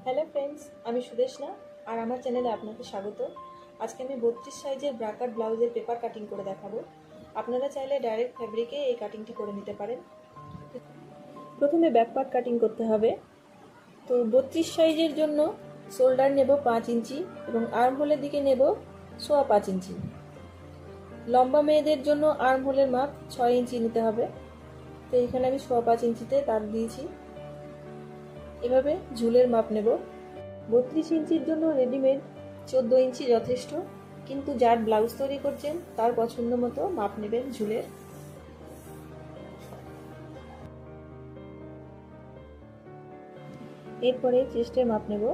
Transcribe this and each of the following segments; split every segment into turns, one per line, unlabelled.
Hello friends, আমি সুদেশনা আর আমার চ্যানেলে আপনাকে স্বাগত। আজকে আমি 32 সাইজের ব্রাকাট ব্লাউজের পেপার কাটিং করে দেখাবো। আপনারা চাইলে ডাইরেক্ট ফ্যাব্রিকে এই কাটিংটি করে নিতে পারেন। প্রথমে ব্যাক পার্ট কাটিং করতে হবে। তো 32 সাইজের জন্য শোল্ডার নেব 5 ইঞ্চি এবং আর্ম হোলের দিকে নেব 5.25 ইঞ্চি। লম্বা মেয়েদের জন্য আর্ম হোলের মাপ 6 ইঞ্চি নিতে হবে। তো এখানে আমি 5.25 ইঞ্চিতে দাগ দিয়েছি। এভাবে ঝুলের মাপ নেব। 32 ইঞ্চির জন্য রেডিমেড 14 ইঞ্চি যথেষ্ট, কিন্তু যার ব্লাউজ তৈরি করছেন তার পছন্দ মতো মাপ নেবেন ঝুলের। এরপরে চেস্টের মাপ নেব।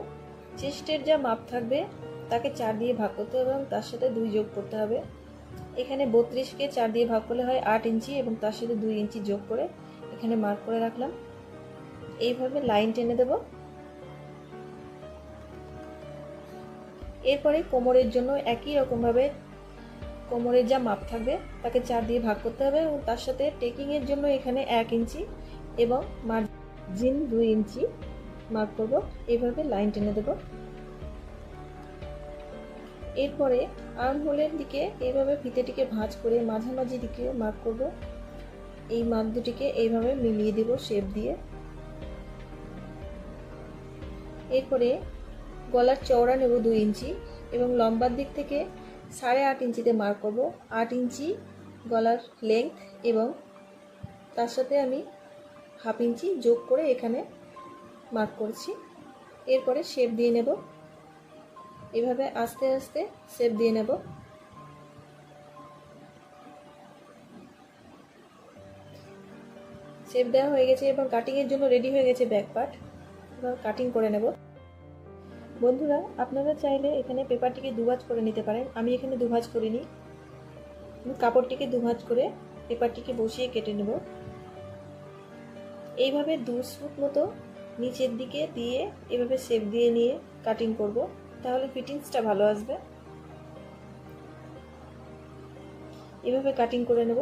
চেস্টের যা মাপ থাকবে তাকে 4 দিয়ে ভাগ করতে হবে এবং তার সাথে 2 যোগ করতে হবে। এখানে 32কে 4 দিয়ে ভাগ করলে হয় 8 ইঞ্চি এবং তার সাথে 2 ইঞ্চি যোগ করে এখানে মার্ক করে রাখলাম। এইভাবে লাইন টেনে দেব। এরপরে কোমরের জন্য একই রকমভাবে কোমরের যা মাপ থাকবে তাকে 4 দিয়ে ভাগ করতে হবে এবং তার সাথে টেকিংয়ের জন্য এখানে 1 ইঞ্চি এবং মার্জিন 2 ইঞ্চি মার্ক করব। এইভাবে লাইন টেনে দেব। এরপরে আর্ম হোলের দিকে এইভাবে ফিতেটিকে ভাঁজ করে মাঝামাঝি দিকে মার্ক করব। এই মাপ দুটিকে এইভাবে মিলিয়ে দেব শেপ দিয়ে। এরপরে গলার চওড়া নেব 2 ইঞ্চি এবং লম্বার দিক থেকে 8.5 ইঞ্চিতে মার্ক করব। 8 ইঞ্চি গলার লেংথ এবং তার সাথে আমি হাফ ইঞ্চি যোগ করে এখানে মার্ক করছি। এরপরে শেপ দিয়ে নেব। এভাবে আস্তে আস্তে শেপ দিয়ে নেব। শেপ দেওয়া হয়ে গেছে এবং কাটিংয়ের জন্য রেডি হয়ে গেছে ব্যাক পার্ট। এবার কাটিং করে নেব। বন্ধুরা, আপনারা চাইলে এখানে পেপারটিকে দুভাঁজ করে নিতে পারেন। আমি এখানে দুভাঁজ করিনি। কাপড়টিকে দুভাঁজ করে পেপারটিকে বসিয়ে কেটে নেব। এইভাবে 2 ফুট মতো নিচের দিকে দিয়ে এভাবে শেপ দিয়ে নিয়ে কাটিং করব, তাহলে ফিটিংসটা ভালো আসবে। এভাবে কাটিং করে নেব।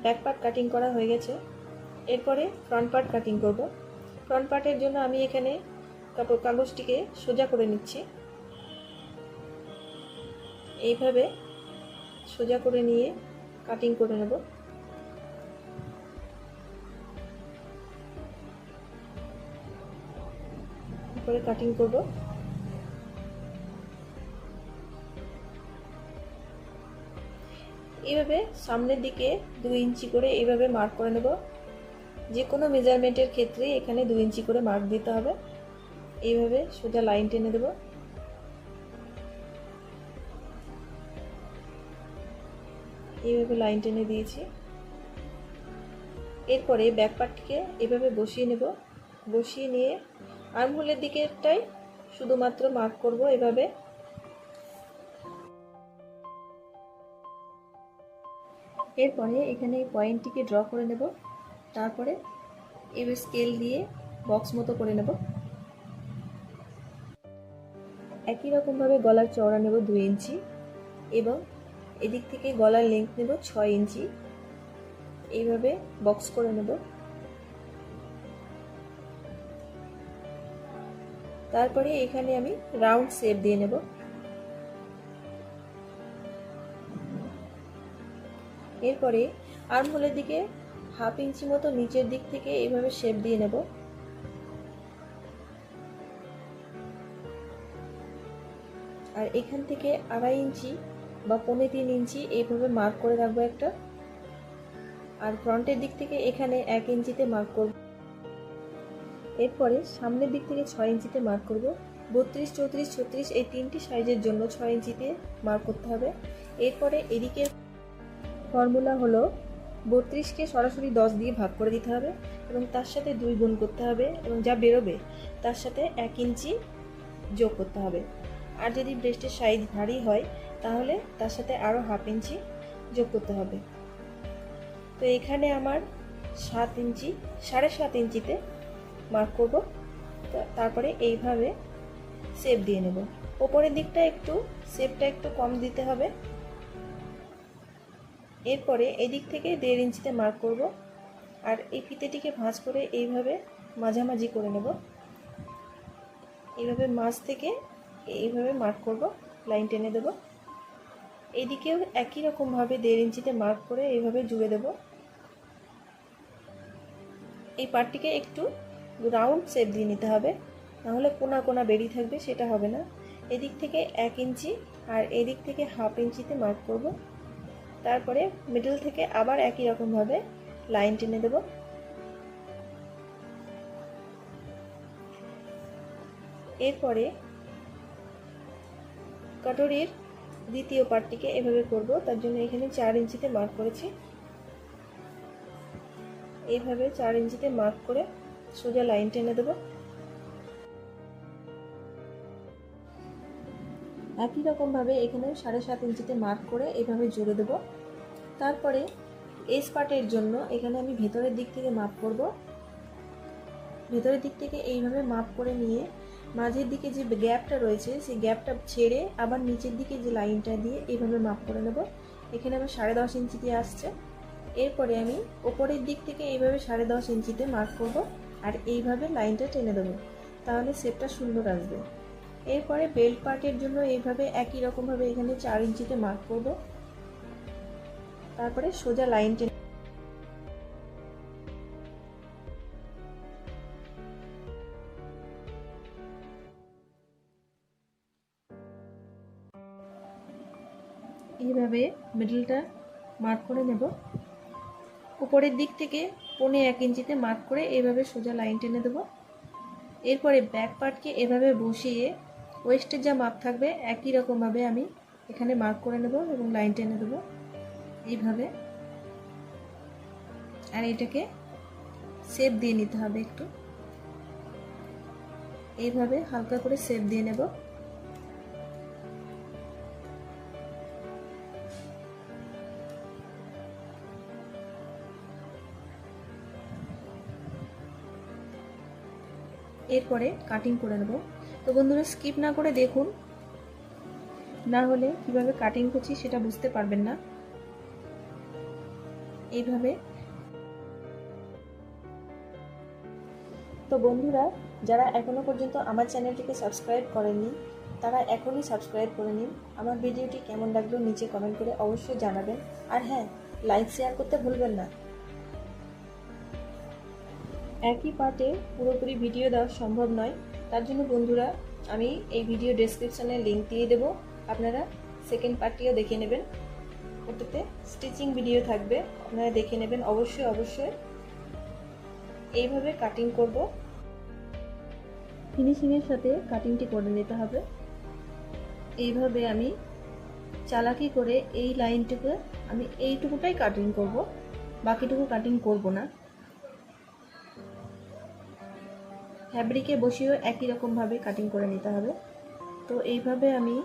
ব্যাক পার্ট কাটিং করা হয়ে গেছে। এরপরে ফ্রন্ট পার্ট কাটিং করব। ফ্রন্ট পার্টের জন্য আমি এখানে কাগজটিকে সোজা করে নিচ্ছি। এইভাবে সোজা করে নিয়ে কাটিং করে নেব। এরপরে কাটিং করব। এইভাবে সামনের দিকে 2 ইঞ্চি করে এইভাবে মার্ক করে নেব। যে কোনো মেজারমেন্টের ক্ষেত্রে এখানে 2 ইঞ্চি করে মার্ক দিতে হবে। এইভাবে সোজা লাইন টেনে দেব। এইভাবে লাইন টেনে দিয়েছি। এরপরে ব্যাক পার্টটিকে এভাবে বসিয়ে নেব। বসিয়ে নিয়ে আর্ম হোলের দিকেরটাই শুধুমাত্র মার্ক করব এভাবে। এরপরে এখানে এই পয়েন্টটিকে ড্র করে নেব। তারপরে এবার স্কেল দিয়ে বক্স মতো করে নেব। একই রকমভাবে গলার চওড়া নেব 2 ইঞ্চি এবং এদিক থেকে গলার লেন্থ নেব 6 ইঞ্চি। এইভাবে বক্স করে নেব। তারপরে এখানে আমি রাউন্ড শেপ দিয়ে নেব। এরপরে আর্ম হোলের দিকে হাফ ইঞ্চি মতো নিচের দিক থেকে এইভাবে শেপ দিয়ে নেব। আর এখান থেকে 2.5 ইঞ্চি বা 3.25 ইঞ্চি এইভাবে মার্ক করে রাখবো একটা। আর ফ্রন্টের দিক থেকে এখানে 1 ইঞ্চিতে মার্ক করব। এরপরে সামনের দিক থেকে 6 ইঞ্চিতে মার্ক করব। 32, 34, 36 এই 3টি সাইজের জন্য 6 ইঞ্চিতে মার্ক করতে হবে। এরপরে এদিকে ফর্মুলা হলো 32কে সরাসরি 10 দিয়ে ভাগ করে দিতে হবে এবং তার সাথে 2 গুণ করতে হবে এবং যা বেরোবে তার সাথে 1 ইঞ্চি যোগ করতে হবে। আর যদি ব্রেস্টের সাইজ ভারী হয় তাহলে তার সাথে আরও হাফ ইঞ্চি যোগ করতে হবে। তো এখানে আমার 7 ইঞ্চি 7.5 ইঞ্চিতে মার্ক করব। তারপরে এইভাবে শেপ দিয়ে নেব। ওপরের দিকটা শেপটা একটু কম দিতে হবে। এরপরে এদিক থেকে 1.5 ইঞ্চিতে মার্ক করব আর এই ফিতেটিকে ভাঁজ করে এইভাবে মাঝামাঝি করে নেব। এইভাবে মাঝ থেকে এইভাবে মার্ক করব, লাইন টেনে দেব। এইদিকেও একই রকমভাবে 1.5 ইঞ্চিতে মার্ক করে এইভাবে জুড়ে দেব। এই পার্টটিকে একটু রাউন্ড শেপ দিয়ে নিতে হবে, নাহলে কোনা কোনা বেরিয়ে থাকবে, সেটা হবে না। এদিক থেকে 1 ইঞ্চি আর এদিক থেকে 1/2 ইঞ্চিতে মার্ক করব। তারপরে মিডল থেকে আবার একই রকমভাবে লাইন টেনে দেব। এরপরে কাটরির দ্বিতীয় পার্টটিকে এভাবে করব। তার জন্য এখানে 4 ইঞ্চিতে মার্ক করেছি। এইভাবে 4 ইঞ্চিতে মার্ক করে সোজা লাইন টেনে দেব। একই রকমভাবে এখানে 7.5 ইঞ্চিতে মার্ক করে এইভাবে জুড়ে দেব। তারপরে এস পার্টের জন্য এখানে আমি ভেতরের দিক থেকে মাপ করব। ভেতরের দিক থেকে এইভাবে মাপ করে নিয়ে মাঝের দিকে যে গ্যাপটা রয়েছে সেই গ্যাপটা ছেড়ে আবার নিচের দিকে যে লাইনটা দিয়ে এইভাবে মাপ করে নেব। এখানে আমার 10.5 ইঞ্চিতে আসছে। এরপরে আমি ওপরের দিক থেকে এইভাবে 10.5 ইঞ্চিতে মার্ক করব আর এইভাবে লাইনটা টেনে দেবো, তাহলে শেপটা সুন্দর আসবে। এরপরে বেল্ট পার্টের জন্য এইভাবে একই রকমভাবে এখানে 4 ইঞ্চিতে মার্ক করব। তারপরে সোজা লাইন টেনে এইভাবে মিডলটা মার্ক করে নেব। উপরের দিক থেকে 1.25 ইঞ্চিতে মার্ক করে এইভাবে সোজা লাইন টেনে দেব। এরপরে ব্যাক পার্টকে এভাবে বসিয়ে ওয়েস্টের যা মাপ থাকবে একই রকমভাবে আমি এখানে মার্ক করে নেব এবং লাইন টেনে দেব এইভাবে। আর এটাকে শেপ দিয়ে নিতে হবে, একটু এইভাবে হালকা করে শেপ দিয়ে নেব। এরপরে কাটিং করে নেব। তো বন্ধুরা স্কিপ না করে দেখুন, না হলে কিভাবে কাটিং করছি সেটা বুঝতে পারবেন না। এইভাবে। তো বন্ধুরা যারা এখনো পর্যন্ত আমার চ্যানেলটিকে সাবস্ক্রাইব করেননি তারা এখনই সাবস্ক্রাইব করে নিন। আমার ভিডিওটি কেমন লাগলো নিচে কমেন্ট করে অবশ্যই জানাবেন। আর হ্যাঁ, লাইক শেয়ার করতে ভুলবেন না। একই পার্টে পুরোপুরি ভিডিও দেওয়া সম্ভব নয়, তার জন্য বন্ধুরা আমি এই ভিডিও ডেসক্রিপশানে লিঙ্ক দিয়ে দেবো, আপনারা সেকেন্ড পার্টটিও দেখে নেবেন। ওটাতে স্টিচিং ভিডিও থাকবে, আপনারা দেখে নেবেন অবশ্যই অবশ্যই। এইভাবে কাটিং করব, ফিনিশিংয়ের সাথে কাটিংটি করে নিতে হবে। এইভাবে আমি চালাকি করে এই লাইনটুকু আমি এইটুকুটাই কাটিং করব, বাকিটুকু কাটিং করব না। ফ্যাব্রিকে বসিয়েও একই রকমভাবে কাটিং করে নিতে হবে। তো এইভাবে আমি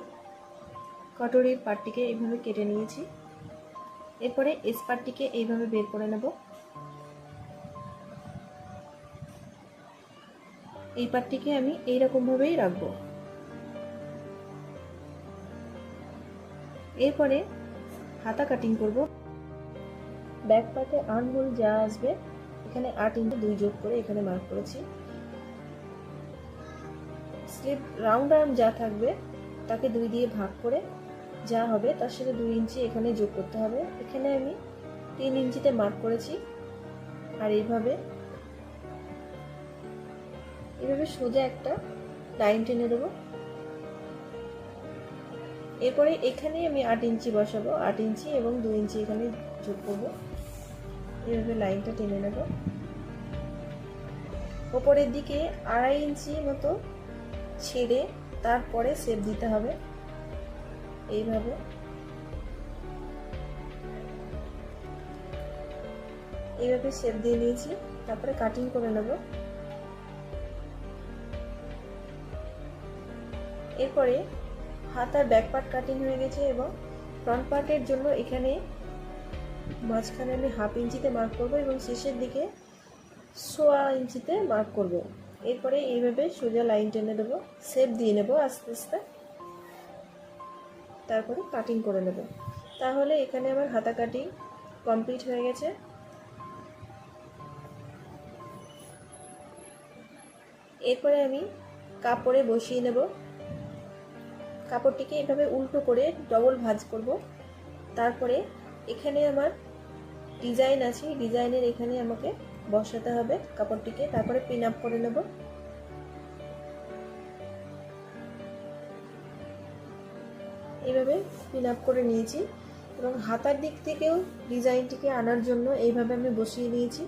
কাটরির পার্টটিকে এইভাবে কেটে নিয়েছি। এরপরে এস পার্টটিকে এইভাবে বের করে নেব। এই পার্টটিকে আমি এইরকমভাবেই রাখবো। এরপরে হাতা কাটিং করব। ব্যাক পার্টে আর্মহোল যা আসবে এখানে 8 ইঞ্চি 2 যোগ করে এখানে মার্ক করেছি। স্লিভ রাউন্ড আর্ম যা থাকবে তাকে 2 দিয়ে ভাগ করে যা হবে তার সাথে 2 ইঞ্চি এখানে যোগ করতে হবে। এখানে আমি 3 ইঞ্চিতে মার্ক করেছি। আর এইভাবে সোজা একটা লাইন টেনে দেব। এরপরে এখানে আমি 8 ইঞ্চি বসাবো, 8 ইঞ্চি এবং 2 ইঞ্চি এখানে যোগ করব। এইভাবে লাইনটা টেনে নেব। ওপরের দিকে 2.5 ইঞ্চি মতো ছেড়ে তারপরে শেপ দিতে হবে। এইভাবে শেপ দিয়ে নিয়েছি, তারপরে কাটিং করে নেব। এরপরে হাতার ব্যাক পার্ট কাটিং হয়ে গেছে এবং ফ্রন্ট পার্টের জন্য এখানে মাঝখানে আমি 1/2 ইঞ্চিতে মার্ক করব এবং শেষের দিকে 1.25 ইঞ্চিতে মার্ক করব। এরপরে এইভাবে সোজা লাইন টেনে দেবো, শেপ দিয়ে নেব আস্তে আস্তে, তারপরে কাটিং করে নেব। তাহলে এখানে আমার হাতা কাটিং কমপ্লিট হয়ে গেছে। এরপরে আমি কাপড়ে বসিয়ে নেব। কাপড়টিকে এভাবে উল্টো করে ডবল ভাঁজ করব। তারপরে এখানে আমার ডিজাইন আছে, ডিজাইনের এখানে আমাকে বসাতে হবে কাপড়টিকে। তারপরে পিন আপ করে নেব। এইভাবে পিন আপ করে নিয়েছি এবং হাতার দিক থেকেও ডিজাইনটিকে আনার জন্য এইভাবে আমি বসিয়ে নিয়েছি।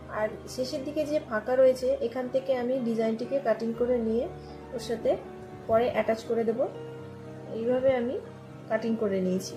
আর শেষের দিকে যে ফাঁকা রয়েছে এখান থেকে আমি ডিজাইনটিকে কাটিং করে নিয়ে ওর সাথে পরে অ্যাটাচ করে দেব। এইভাবে আমি কাটিং করে নিয়েছি।